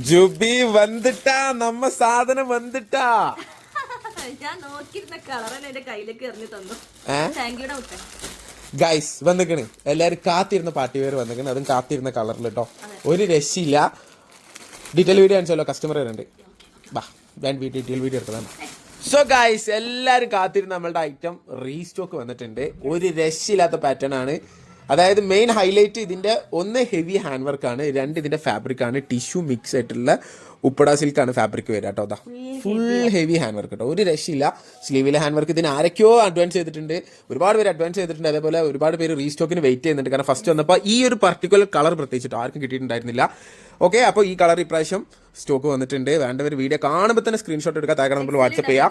ജുബി വന്നിട്ടാ, നമ്മ സാധനം വന്നിട്ടാ. ഞാൻ നോക്കിയിരുന്ന കളർ എന്റെ കയ്യിലേക്ക് എറിഞ്ഞു തന്നു. ഗൈസ് വന്നിക്കണ്, എല്ലാരും കാത്തിരുന്ന പാർട്ടി വെയർ വന്നിക്കണ്, അതും കാത്തിരുന്ന കളറിൽ കേട്ടോ. ഒരു രക്ഷയില്ല. ഡീറ്റെയിൽ വീഡിയോ കാണിച്ചല്ലോ, കസ്റ്റമർ വരുന്നുണ്ട്. ഡീറ്റെയിൽ വീഡിയോ എടുത്തതാണ്. സോ ഗൈസ്, എല്ലാരും കാത്തിരുന്ന നമ്മളുടെ ഐറ്റം റീസ്റ്റോക്ക് വന്നിട്ടുണ്ട്. ഒരു രക്ഷയില്ലാത്ത പാറ്റേൺ ആണ്. അതായത് മെയിൻ ഹൈലൈറ്റ് ഇതിന്റെ ഒന്ന് ഹെവി ഹാൻഡ് വർക്ക് ആണ്, രണ്ട് ഇതിന്റെ ഫാബ്രിക് ആണ് ടിഷ്യൂ മിക്സ് ആയിട്ടുള്ള ഉപ്പട സിൽക്കാണ് ഫാബ്രിക് വരിക കേട്ടോ. അതാ ഫുൾ ഹെവി ഹാൻഡ് വർക്ക് കേട്ടോ, ഒരു രക്ഷയില്ല. സ്ലീവിലെ ഹാൻഡ് വർക്ക് ഇതിന് ആരൊക്കെയോ അഡ്വാൻസ് ചെയ്തിട്ടുണ്ട്, ഒരുപാട് പേര് അഡ്വാൻസ് ചെയ്തിട്ടുണ്ട്. അതേപോലെ ഒരുപാട് പേര് റീസ്റ്റോക്കിന് വെയിറ്റ് ചെയ്യുന്നുണ്ട്. കാരണം ഫസ്റ്റ് വന്നപ്പോൾ ഈ ഒരു പർട്ടിക്കുലർ കളർ പ്രത്യേകിച്ചിട്ടോ ആർക്കും കിട്ടിയിട്ടുണ്ടായിരുന്നില്ല. ഓക്കെ, അപ്പോൾ ഈ കളർ ഇപ്രാവശ്യം സ്റ്റോക്ക് വന്നിട്ടുണ്ട്. വേണ്ടവർ വീഡിയോ കാണുമ്പോൾ തന്നെ സ്ക്രീൻഷോട്ട് എടുക്കുക, താഴെ നമ്മൾ വാട്സ്ആപ്പ് ചെയ്യാം.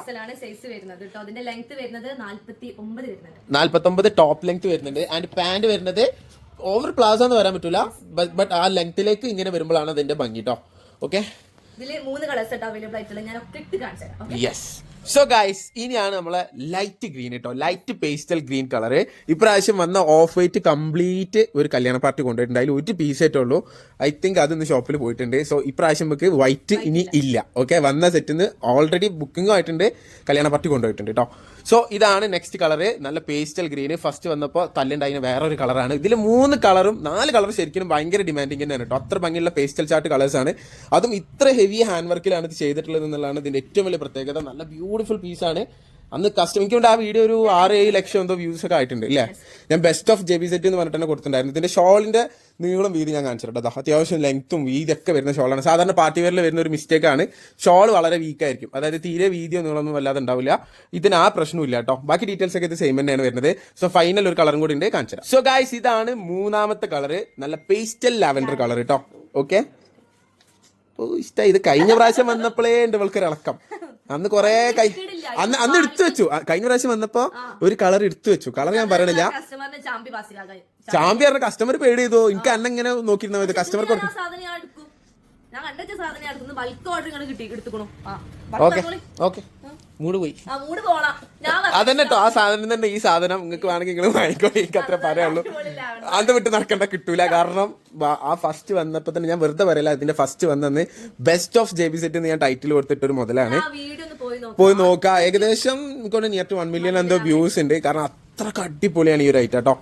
49 ടോപ്പ് ലെങ്ത് വരുന്നുണ്ട്. ആൻഡ് പാന്റ് വരുന്നത് ഓവർ പ്ലാസോ എന്ന് വരാൻ പറ്റൂല, ബട്ട് ആ ലെങ്ത്തിലേക്ക് ഇങ്ങനെ വരുമ്പോഴാണ് അതിന്റെ ഭംഗി കേട്ടോ. Okay, yes. സോ ഗൈസ്, ഇനിയാണ് നമ്മളെ ലൈറ്റ് ഗ്രീൻ കേട്ടോ, ലൈറ്റ് പേസ്റ്റൽ ഗ്രീൻ കളർ. ഇപ്രാവശ്യം വന്ന ഓഫ് വൈറ്റ് കംപ്ലീറ്റ് ഒരു കല്യാണ പാർട്ടി കൊണ്ടുപോയിട്ടുണ്ട്. അതിൽ ഒരു പീസ് ആയിട്ടുള്ളൂ. ഐ തിങ്ക് അതൊന്ന് ഷോപ്പിൽ പോയിട്ടുണ്ട്. സോ ഇപ്രാവശ്യം നമുക്ക് വൈറ്റ് ഇനി ഇല്ല. ഓക്കെ, വന്ന സെറ്റിന്ന് ഓൾറെഡി ബുക്കിംഗ് ആയിട്ടുണ്ട്, കല്യാണ പാർട്ടി കൊണ്ടുപോയിട്ടുണ്ട് കേട്ടോ. സോ ഇതാണ് നെക്സ്റ്റ് കളറ്, നല്ല പേസ്റ്റൽ ഗ്രീന്. ഫസ്റ്റ് വന്നപ്പോൾ തല്ലുണ്ടായിരുന്ന വേറൊരു കളറാണ്. ഇതിൽ 3 കളറും 4 കളർ ശരിക്കും ഭയങ്കര ഡിമാൻഡിങ് തന്നെയാണ് കേട്ടോ. അത്ര ഭംഗിയുള്ള പേസ്റ്റൽ ചാർട്ട് കളേഴ്സാണ്. അതും ഇത്ര ഹെവി ഹാൻഡ് വർക്കിലാണ് ഇത് ചെയ്തിട്ടുള്ളത് എന്നുള്ളതാണ് ഇതിന്റെ ഏറ്റവും വലിയ പ്രത്യേകത. നല്ല ബ്യൂട്ടിഫുൾ പീസാണ്. അന്ന് എനിക്ക് വേണ്ടി ആ വീഡിയോ ഒരു 6-7 ലക്ഷം എന്തോ വ്യൂസ് ഒക്കെ ആയിട്ടുണ്ട് ഇല്ലേ. ഞാൻ ബെസ്റ്റ് ഓഫ് ജെബി സെറ്റ് എന്ന് പറഞ്ഞിട്ട് തന്നെ കൊടുത്തിട്ടുണ്ടായിരുന്നു. ഇതിന്റെ ഷോളിന്റെ നീളം വീതി ഞാൻ കാണിച്ചിട്ടുണ്ട്. അത്യാവശ്യം ലെങ്ത്തും വീതിയൊക്കെ വരുന്ന ഷോളാണ്. സാധാരണ പാർട്ടി വെയറിൽ വരുന്ന ഒരു മിസ്റ്റേക്ക് ആണ്, ഷോൾ വളരെ വീക്ക് ആയിരിക്കും. അതായത് തീരെ വീതിയോ നീളമൊന്നും വല്ലാതെ ഉണ്ടാവില്ല. ഇതിന് ആ പ്രശ്നമില്ല കേട്ടോ. ബാക്കി ഡീറ്റെയിൽസ് ഒക്കെ ഇത് സെയിം തന്നെയാണ് വരുന്നത്. സോ ഫൈനൽ ഒരു കളറും കൂടി ഉണ്ട്, കാണിച്ചുതരാം. സോ ഗൈസ്, ഇതാണ് 3ാമത്തെ കളറ്, നല്ല പേസ്റ്റൽ ലാവൻഡർ കളർ കേട്ടോ. ഓക്കെ, ഇഷ്ടമായി. ഇത് കഴിഞ്ഞ പ്രാവശ്യം വന്നപ്പോഴേ ഉണ്ട് ഇവൾക്കൊരു ഇളക്കം. അന്ന് കൊറേ അന്ന് എടുത്തു വെച്ചു. കഴിഞ്ഞ പ്രാവശ്യം വന്നപ്പോ ഒരു കളർ എടുത്തു വെച്ചു. കളർ ഞാൻ പറയണില്ല, ചാമ്പി പറഞ്ഞ കസ്റ്റമർ പേടി ചെയ്തു. എനിക്ക് അന്ന ഇങ്ങനെ നോക്കിയിരുന്ന മതി, കസ്റ്റമർ കൊടുക്കും. ഓക്കെ ഓക്കെ, മൂട് പോയി. അതന്നെ കേട്ടോ, ആ സാധനം തന്നെ. ഈ സാധനം നിങ്ങൾക്ക് വേണമെങ്കിൽ നിങ്ങൾ വാങ്ങിക്കോളൂ, എനിക്ക് അത്ര പറയുള്ളൂ. അത് വിട്ട് നടക്കേണ്ട, കിട്ടൂല. കാരണം ആ ഫസ്റ്റ് വന്നപ്പോ തന്നെ ഞാൻ വെറുതെ പറയില്ല, ഇതിന്റെ ഫസ്റ്റ് വന്നെന്ന് ബെസ്റ്റ് ഓഫ് ജെബി സെറ്റ് എന്ന് ഞാൻ ടൈറ്റിൽ കൊടുത്തിട്ടൊരു മുതലാണ്. പോയി നോക്കാം. ഏകദേശം എനിക്കൊന്ന് നിയർ ടു 1 മില്യൺ എന്തോ വ്യൂസ് ഉണ്ട്. കാരണം അത്രക്ക് അടിപൊളിയാണ് ഈ ഒരു ഐറ്റം കേട്ടോ.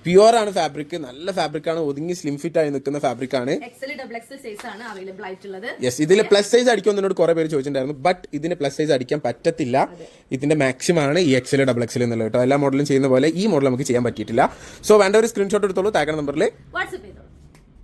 പ്യുവർ ആണ് ഫാബ്രിക്, നല്ല ഫാബ്രിക് ആണ്, ഒതുങ്ങി സ്ലിം ഫിറ്റ് ആയി നിൽക്കുന്ന ഫാബ്രിക് ആണ്. യെസ്, ഇതിൽ പ്ലസ് സൈസ് അടിക്കുമെന്ന് എന്നോട് കുറെ പേര് ചോദിച്ചിട്ടുണ്ടായിരുന്നു. ബട്ട് ഇതിന് പ്ലസ് സൈസ് അടിക്കാൻ പറ്റത്തില്ല. ഇതിന്റെ മാക്സിമം ആണ് ഈ XL XXL എന്നുള്ളത് കേട്ടോ. എല്ലാ മോഡലും ചെയ്യുന്ന പോലെ ഈ മോഡൽ നമുക്ക് ചെയ്യാൻ പറ്റിയിട്ടില്ല. സോ വേണ്ട ഒരു സ്ക്രീൻഷോട്ട് എടുത്തോളൂ, താഴെ നമ്പറിൽ വാട്സ്ആപ്പ് ചെയ്തോ.